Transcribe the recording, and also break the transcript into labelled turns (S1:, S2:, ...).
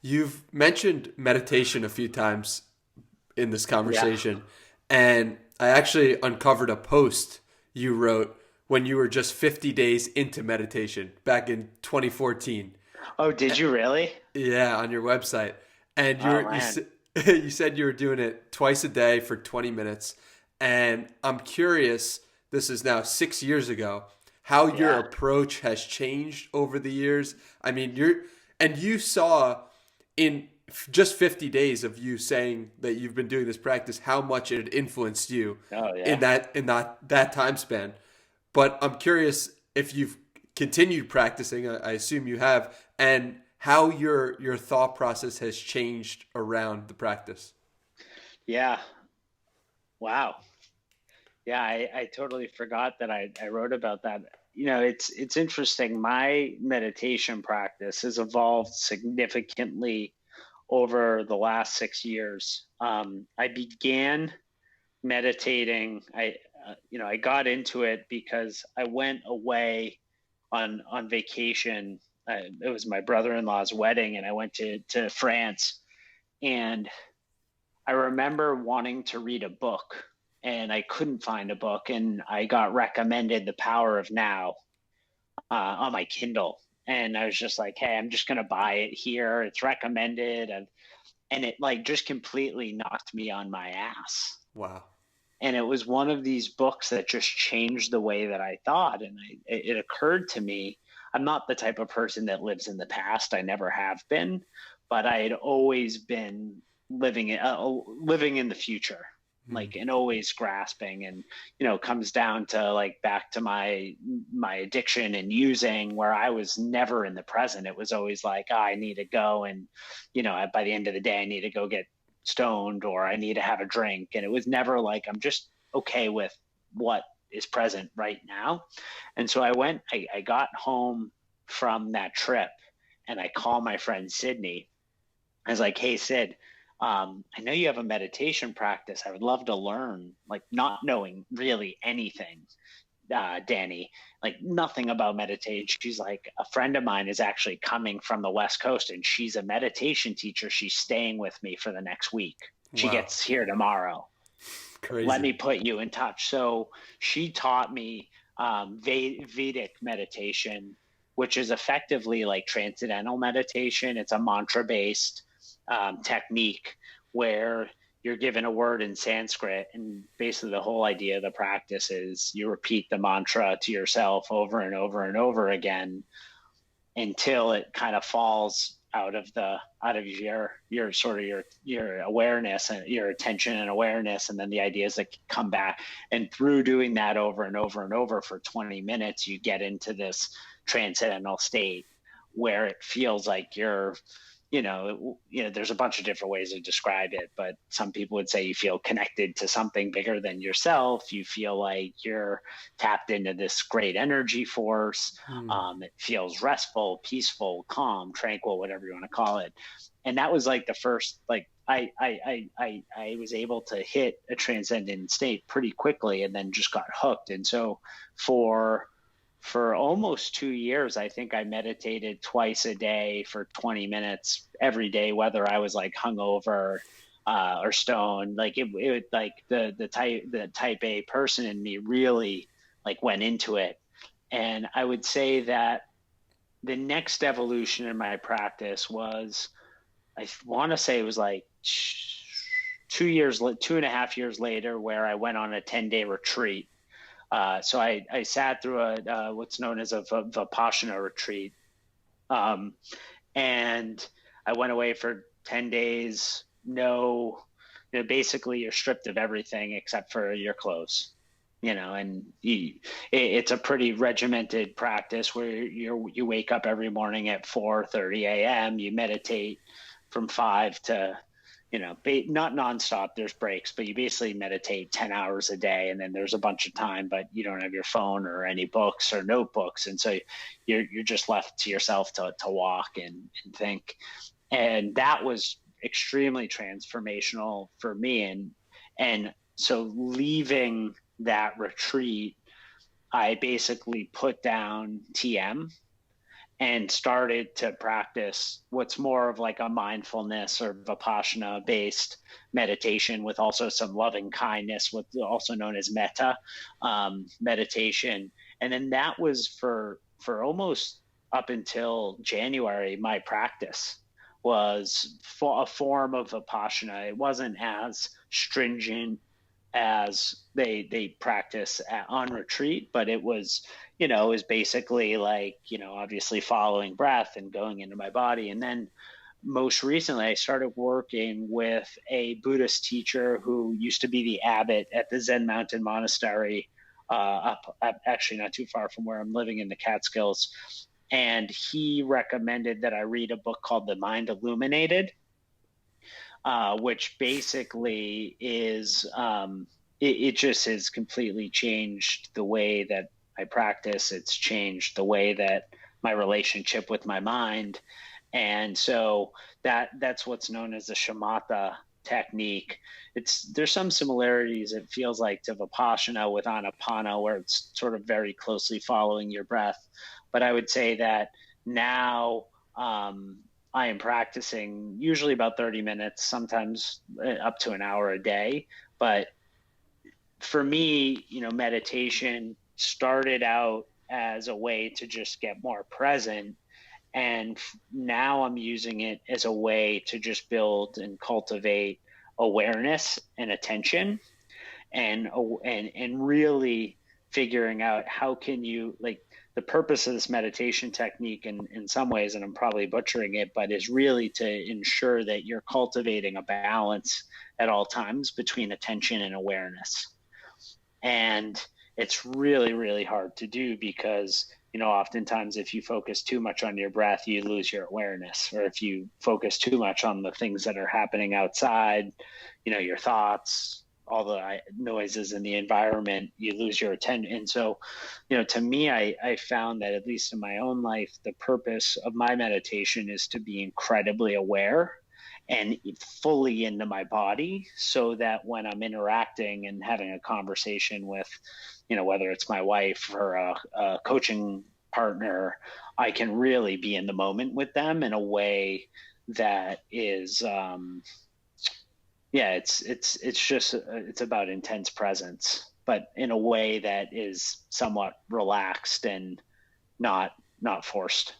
S1: You've mentioned meditation a few times in this
S2: Yeah.
S1: conversation, and I actually uncovered a post you wrote when you were just 50 days into meditation back in 2014.
S2: Oh, did you really?
S1: Yeah, on your website. And
S2: Oh
S1: you
S2: man.
S1: you said you were doing it twice a day for 20 minutes. And I'm curious, this is now 6 years ago, how your
S2: Yeah.
S1: approach has changed over the years. I mean, you saw in just 50 days of you saying that you've been doing this practice how much it had influenced you
S2: Oh
S1: in
S2: yeah.
S1: that time span. But I'm curious if you've continued practicing. I assume you have, and how your thought process has changed around the practice.
S2: Yeah. Wow. Yeah, I totally forgot that I wrote about that. It's interesting. My meditation practice has evolved significantly over the last 6 years. I began meditating. I got into it because I went away on vacation. It was my brother-in-law's wedding, and I went to France. And I remember wanting to read a book, and I couldn't find a book, and I got recommended The Power of Now on my Kindle. And I was just like, hey, I'm just gonna buy it here. It's recommended, and it like just completely knocked me on my ass.
S1: Wow.
S2: And it was one of these books that just changed the way that I thought. And it occurred to me, I'm not the type of person that lives in the past. I never have been, but I had always been living in the future,
S1: Hmm.
S2: like, and always grasping. And comes down to like back to my addiction and using, where I was never in the present. It was always like, oh, I need to go, and by the end of the day I need to go get stoned, or I need to have a drink. And it was never like, I'm just okay with what is present right now. And so I got home from that trip, and I called my friend Sydney. I was like, hey, Sid, I know you have a meditation practice. I would love to learn, like, not knowing really anything, Danny, like nothing about meditation. She's like, a friend of mine is actually coming from the West Coast, and she's a meditation teacher. She's staying with me for the next week. She
S1: Wow.
S2: gets here tomorrow. Let
S1: Crazy.
S2: me put you in touch. So she taught me Vedic meditation, which is effectively like transcendental meditation. It's a mantra based technique where you're given a word in Sanskrit, and basically the whole idea of the practice is you repeat the mantra to yourself over and over and over again until it kind of falls out of your sort of your awareness and your attention and awareness. And then the ideas that come back, and through doing that over and over and over for 20 minutes you get into this transcendental state where it feels like you're, there's a bunch of different ways to describe it, but some people would say you feel connected to something bigger than yourself. You feel like you're tapped into this great energy force.
S1: Hmm.
S2: It feels restful, peaceful, calm, tranquil, whatever you want to call it. And that was like the first, like, I was able to hit a transcendent state pretty quickly, and then just got hooked. And so for almost 2 years, I think I meditated twice a day for 20 minutes every day, whether I was like hungover or stoned. Like it like the type A person in me really like went into it. And I would say that the next evolution in my practice was, I want to say it was like 2 years, 2.5 years later, where I went on a 10-day retreat. So I sat through what's known as a Vipassana retreat. Um, and I went away for 10 days. No, basically you're stripped of everything except for your clothes, and it's a pretty regimented practice where you wake up every morning at 4:30 a.m. You meditate from 5 to, not nonstop. There's breaks, but you basically meditate 10 hours a day, and then there's a bunch of time, but you don't have your phone or any books or notebooks, and so you're just left to yourself to walk and think. And that was extremely transformational for me. And so leaving that retreat, I basically put down TM, and started to practice what's more of like a mindfulness or vipassana based meditation with also some loving kindness, what's also known as metta meditation. And then that was for almost up until January, my practice was a form of vipassana. It wasn't as stringent as they practice on retreat, but it was, it was basically like, obviously following breath and going into my body. And then most recently, I started working with a Buddhist teacher who used to be the abbot at the Zen Mountain Monastery, up actually not too far from where I'm living in the Catskills. And he recommended that I read a book called The Mind Illuminated, which basically is, it just has completely changed the way that I practice. It's changed the way that my relationship with my mind. And so that's what's known as the shamatha technique. There's some similarities, it feels like, to vipassana with anapana, where it's sort of very closely following your breath. But I would say that now, I am practicing usually about 30 minutes, sometimes up to an hour a day. But for me, meditation started out as a way to just get more present. And now I'm using it as a way to just build and cultivate awareness and attention, and really figuring out how can you, like, the purpose of this meditation technique in some ways, and I'm probably butchering it, but is really to ensure that you're cultivating a balance at all times between attention and awareness. And it's really, really hard to do because, oftentimes if you focus too much on your breath, you lose your awareness. Or if you focus too much on the things that are happening outside, your thoughts, all the noises in the environment, you lose your attention. And so, to me, I found that, at least in my own life, the purpose of my meditation is to be incredibly aware and fully into my body, so that when I'm interacting and having a conversation with, whether it's my wife or a coaching partner, I can really be in the moment with them in a way that is, it's about intense presence, but in a way that is somewhat relaxed and not forced.